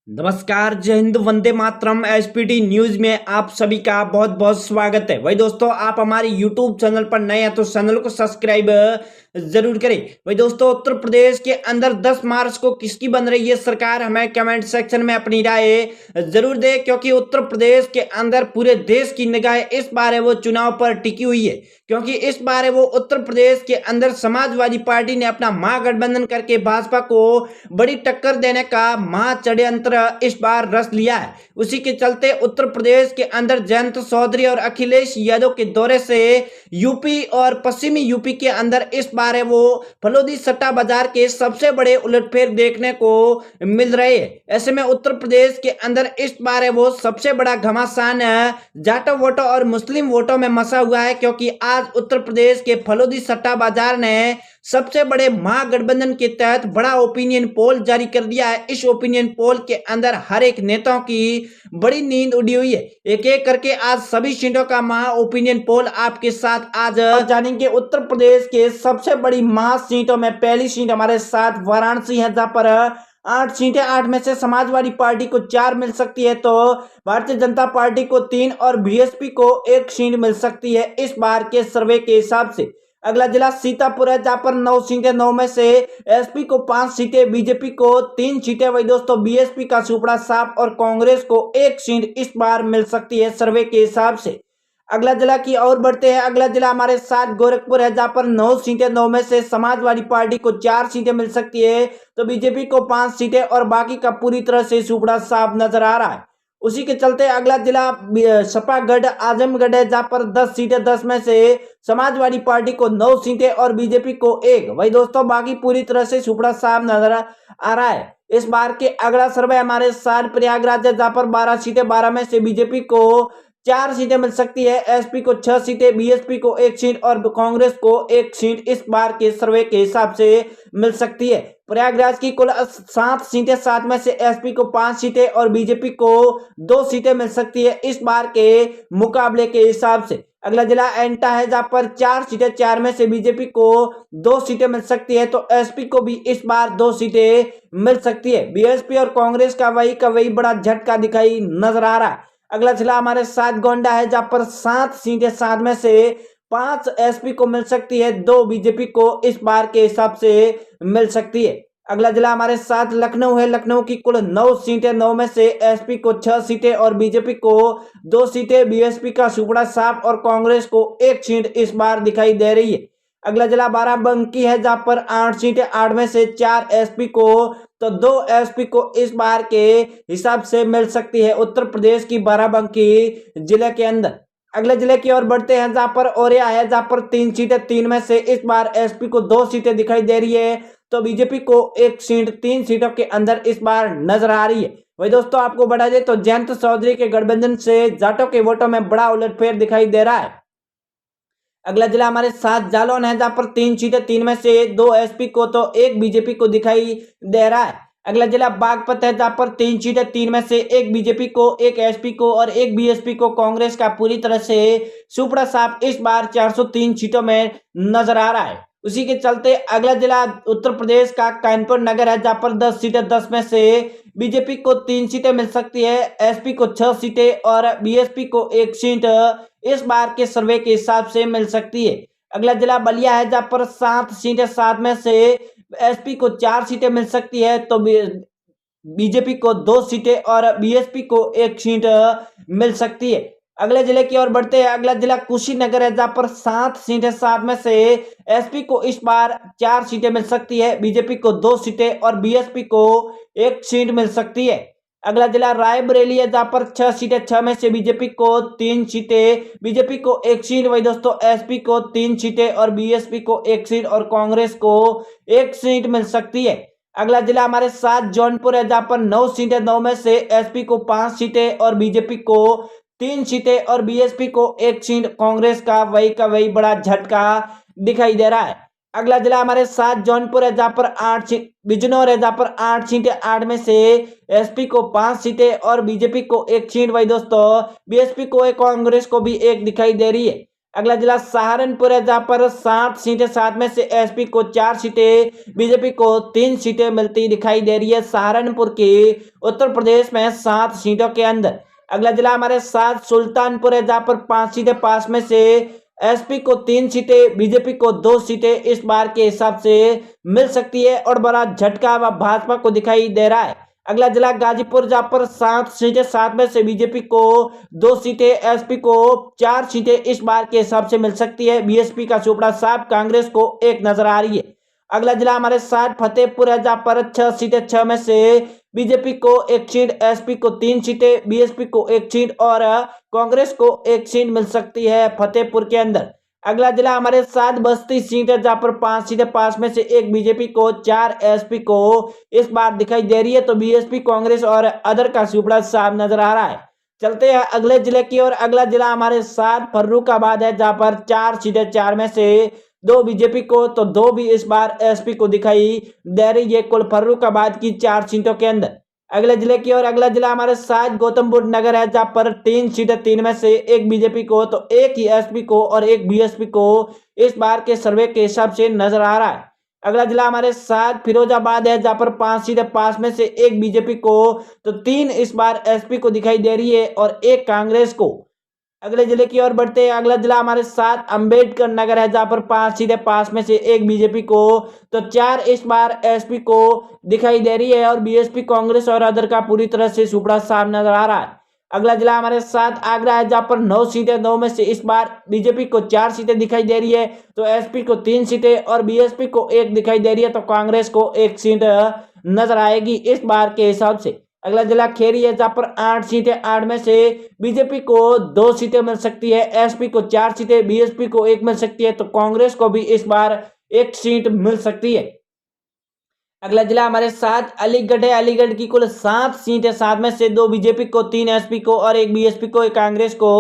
नमस्कार, जय Hind, Vande Mataram. SPT news में आप सभी का बहुत बहुत स्वागत है। वही दोस्तों, आप हमारे यूट्यूब चैनल पर नए हैं तो चैनल को सब्सक्राइब जरूर करें। वही दोस्तों, उत्तर प्रदेश के अंदर 10 मार्च को किसकी बन रही है सरकार, हमें कमेंट सेक्शन में अपनी राय जरूर दें, क्योंकि उत्तर प्रदेश के अंदर पूरे देश की निगाहें इस बार है वो चुनाव पर टिकी हुई है। क्योंकि इस बार है वो उत्तर प्रदेश के अंदर समाजवादी पार्टी ने अपना महागठबंधन करके भाजपा को बड़ी टक्कर देने का महाषड्यंत्र इस बार रच लिया है। उसी के चलते उत्तर प्रदेश के अंदर जयंत चौधरी और अखिलेश यादव के दौरे से यूपी और पश्चिमी यूपी के अंदर इस बार है वो फलोदी सट्टा बाजार के सबसे बड़े उलटफेर देखने को मिल रहे हैं। ऐसे में उत्तर प्रदेश के अंदर इस बार है वो सबसे बड़ा घमासान जाटो वोटों और मुस्लिम वोटों में मसा हुआ है, क्योंकि आज उत्तर प्रदेश के फलोदी सट्टा बाजार ने सबसे बड़े महागठबंधन के तहत बड़ा ओपिनियन पोल जारी कर दिया है। इस ओपिनियन पोल के अंदर हर एक नेताओं की बड़ी नींद उड़ी हुई है। एक एक करके आज सभी सीटों का महा ओपिनियन पोल आपके साथ आज जानेंगे। उत्तर प्रदेश के सबसे बड़ी महा सीटों में पहली सीट हमारे साथ वाराणसी है, जहां पर 8 सीटें, 8 में से समाजवादी पार्टी को 4 मिल सकती है, तो भारतीय जनता पार्टी को 3 और बीएसपी को 1 सीट मिल सकती है इस बार के सर्वे के हिसाब से। अगला जिला सीतापुर है, जहां पर 9 सीटें, 9 में से एसपी को 5 सीटें, बीजेपी को 3 सीटें, वही दोस्तों बीएसपी का सुपड़ा साफ और कांग्रेस को 1 सीट इस बार मिल सकती है सर्वे के हिसाब से। अगला जिला की ओर बढ़ते हैं। अगला जिला हमारे साथ गोरखपुर है, जहां पर 9 सीटें, 9 में से समाजवादी पार्टी को 4 सीटें मिल सकती है, तो बीजेपी को 5 सीटें और बाकी का पूरी तरह से सुपड़ा साफ नजर आ रहा है। उसी के चलते अगला जिला सपागढ़ आजमगढ़ है, जहां पर 10 सीटें, 10 में से समाजवादी पार्टी को 9 सीटें और बीजेपी को 1, वही दोस्तों बाकी पूरी तरह से सुपड़ा साफ नजर आ रहा है। इस बार के अगला सर्वे हमारे साथ प्रयागराज है, जहां पर 12 सीटें, 12 में से बीजेपी को 4 सीटें मिल सकती है, एसपी को 6 सीटें, बीएसपी को 1 सीट और कांग्रेस को 1 सीट इस बार के सर्वे के हिसाब से मिल सकती है। प्रयागराज की कुल 7 सीटें, 7 में से एसपी को 5 सीटें और बीजेपी को 2 सीटें मिल सकती है इस बार के मुकाबले के हिसाब से। अगला जिला एंटा है, जहां पर 4 सीटें, 4 में से बीजेपी को 2 सीटें मिल सकती है, तो एसपी को भी इस बार 2 सीटें मिल सकती है। बीएसपी और कांग्रेस का वही बड़ा झटका दिखाई नजर आ रहा है। अगला जिला हमारे साथ गोंडा है, जहां पर 7 सीटें, 7 में से 5 एसपी को मिल सकती है, 2 बीजेपी को इस बार के हिसाब से मिल सकती है। अगला जिला हमारे साथ लखनऊ है, लखनऊ की कुल 9 सीटें, 9 में से एसपी को 6 सीटें और बीजेपी को 2 सीटें, बीएसपी का सुपड़ा साफ और कांग्रेस को 1 सीट इस बार दिखाई दे रही है। अगला जिला बाराबंकी है, जहां पर 8 सीटें, 8 में से 4 एसपी को, तो 2 एसपी को इस बार के हिसाब से मिल सकती है उत्तर प्रदेश की बाराबंकी जिले के अंदर। अगले जिले की ओर बढ़ते हैं, जहां पर औरैया है, जहां पर 3 सीटें, 3 में से इस बार एसपी को 2 सीटें दिखाई दे रही है, तो बीजेपी को 1 सीट 3 सीटों के अंदर इस बार नजर आ रही है। वही दोस्तों आपको बता दें तो जयंत चौधरी के गठबंधन से जाटों के वोटों में बड़ा उलटफेर दिखाई दे रहा है। अगला जिला हमारे साथ जालौन है, जहां पर 3 सीटें, 3 में से 2 एसपी को तो 1 बीजेपी को दिखाई दे रहा है। अगला जिला बागपत है, जहां पर 3 सीटें, 3 में से 1 बीजेपी को, 1 एसपी को और 1 बीएसपी को, कांग्रेस का पूरी तरह से सुपड़ा साफ इस बार 403 सीटों में नजर आ रहा है। उसी के चलते अगला जिला उत्तर प्रदेश का कानपुर नगर है, जहां पर 10 सीटें, 10 में से बीजेपी को 3 सीटें मिल सकती है, एसपी को 6 सीटें और बीएसपी को 1 सीट इस बार के सर्वे के हिसाब से मिल सकती है। अगला जिला बलिया है, जहां पर 7 सीटें, 7 में से एसपी को 4 सीटें मिल सकती है, तो बीजेपी को 2 सीटें और बीएसपी को 1 सीट मिल सकती है। अगले जिले की ओर बढ़ते हैं। अगला जिला कुशीनगर है, जहां पर 7 सीटें, 7 में से एसपी को इस बार 4 सीटें मिल सकती है, बीजेपी को 2 सीटें और बीएसपी को 1 सीट मिल सकती है। अगला जिला रायबरेली है, जहां पर 6 सीटें, 6 में से बीजेपी को 3 सीटें, बीजेपी को 1 सीट, वही दोस्तों एसपी को 3 सीटें और बीएसपी को 1 सीट और कांग्रेस को 1 सीट मिल सकती है। अगला जिला हमारे साथ जौनपुर है, जहां पर 9 सीटें, 9 में से एसपी को 5 सीटें और बीजेपी को 3 सीटें और बीएसपी को 1 सीट, कांग्रेस का वही बड़ा झटका दिखाई दे रहा है। अगला जिला हमारे साथ जौनपुर है, जहां पर 8 सीट, बिजनौर है, जहां पर 8 सीटें, 8 में से एसपी को 5 सीटें और बीजेपी को 1 सीट, वही दोस्तों बीएसपी को 1, कांग्रेस को भी 1 दिखाई दे रही है। अगला जिला सहारनपुर है जहां पर 7 सीटें, 7 में से एसपी को 4 सीटें, बीजेपी को 3 सीटें मिलती दिखाई दे रही है सहारनपुर की उत्तर प्रदेश में 7 सीटों के अंदर। अगला जिला हमारे साथ सुल्तानपुर है जहां पर 5 सीटें, 5 में से एसपी को 3 सीटें, बीजेपी को 2 सीटें इस बार के हिसाब से मिल सकती है और बड़ा झटका भाजपा को दिखाई दे रहा है। अगला जिला गाजीपुर जहां पर 7 सीटें, 7 में से बीजेपी को 2 सीटें, एसपी को 4 सीटें इस बार के हिसाब से मिल सकती है। बीएसपी का चोपड़ा साहब कांग्रेस को 1 नजर आ रही है। अगला जिला हमारे साथ फतेहपुर है जहां पर 6 सीटें, 6 में से बीजेपी को 1 सीट, एसपी को 3 सीटें, बीएसपी को 1 सीट और कांग्रेस को 1 सीट मिल सकती है फतेहपुर के अंदर। अगला जिला हमारे साथ बस्ती सीट है जहां पर 5 सीटें, 5 में से 1 बीजेपी को, 4 एसपी को इस बार दिखाई दे रही है। तो बीएसपी, कांग्रेस और अदर का सुपड़ा साफ नजर आ रहा है। चलते हैं अगले जिले की और अगला जिला हमारे साथ फर्रुखाबाद है जहां पर 4 सीटें, 4 में से 2 बीजेपी को तो 2 भी इस बार एसपी को दिखाई दे रही है कुल फर्रुखाबाद की 4 सीटों के अंदर। अगले जिले की और अगला जिला हमारे साथ गौतम बुद्ध नगर है जहां पर 3 सीटें, 3 में से 1 बीजेपी को तो 1 ही एसपी को और 1 बीएसपी को इस बार के सर्वे के हिसाब से नजर आ रहा है। अगला जिला हमारे साथ फिरोजाबाद है जहां पर 5 सीटें, 5 में से 1 बीजेपी को तो 3 इस बार एसपी को दिखाई दे रही है और 1 कांग्रेस को। अगले जिले की ओर बढ़ते हैं। अगला जिला हमारे साथ अंबेडकर नगर है जहां पर 5 सीटें, 5 में से 1 बीजेपी को तो 4 इस बार एसपी को दिखाई दे रही है और बीएसपी, कांग्रेस और अदर का पूरी तरह से सुपड़ा साफ नजर आ रहा है। अगला जिला हमारे साथ आगरा है जहां पर 9 सीटें, 9 में से इस बार बीजेपी को 4 सीटें दिखाई दे रही है तो एसपी को 3 सीटें और बीएसपी को 1 दिखाई दे रही है तो कांग्रेस को 1 सीट नजर आएगी इस बार के हिसाब से। अगला जिला खेरी है जहां पर 8 सीटें, 8 में से बीजेपी को 2 सीटें मिल सकती है, एसपी को 4 सीटें, बीएसपी को 1 मिल सकती है तो कांग्रेस को भी इस बार 1 सीट मिल सकती है। अगला जिला हमारे साथ अलीगढ़ है। अलीगढ़ की कुल 7 सीटें, 7 में से 2 बीजेपी को, 3 एसपी को और 1 बीएसपी को, 1 कांग्रेस को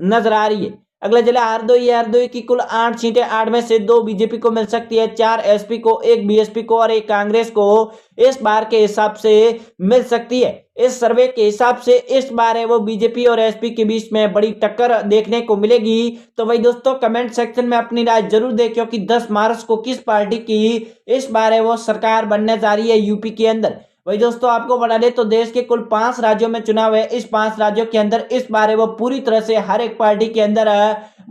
नजर आ रही है। अगला जिला हरदोई है। हरदोई की कुल 8 सीटें, 8 में से 2 बीजेपी को मिल सकती है, 4 एसपी को, 1 बीएसपी को और 1 कांग्रेस को इस बार के हिसाब से मिल सकती है। इस सर्वे के हिसाब से इस बार है वो बीजेपी और एसपी के बीच में बड़ी टक्कर देखने को मिलेगी। तो वही दोस्तों कमेंट सेक्शन में अपनी राय जरूर दें क्योंकि 10 मार्च को किस पार्टी की इस बार है वो सरकार बनने जा रही है यूपी के अंदर। वही दोस्तों आपको बता दें तो देश के कुल 5 राज्यों में चुनाव है। इस 5 राज्यों के अंदर इस बार है वो पूरी तरह से हर एक पार्टी के अंदर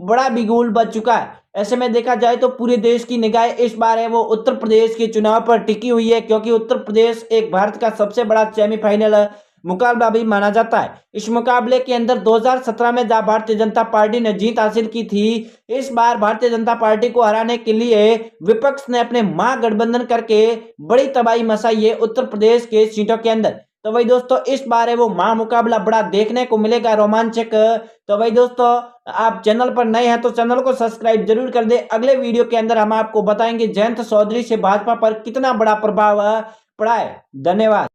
बड़ा बिगुल बच चुका है। ऐसे में देखा जाए तो पूरे देश की निगाहें इस बार है वो उत्तर प्रदेश के चुनाव पर टिकी हुई है क्योंकि उत्तर प्रदेश एक भारत का सबसे बड़ा सेमीफाइनल मुकाबला भी माना जाता है। इस मुकाबले के अंदर 2017 में जहां भारतीय जनता पार्टी ने जीत हासिल की थी, इस बार भारतीय जनता पार्टी को हराने के लिए विपक्ष ने अपने महागठबंधन करके बड़ी तबाही मचाई है उत्तर प्रदेश के सीटों के अंदर। तो वही दोस्तों इस बार है वो महामुकाबला बड़ा देखने को मिलेगा, रोमांचक। तो वही दोस्तों आप चैनल पर नए हैं तो चैनल को सब्सक्राइब जरूर कर दे। अगले वीडियो के अंदर हम आपको बताएंगे जयंत चौधरी से भाजपा पर कितना बड़ा प्रभाव पड़ा है। धन्यवाद।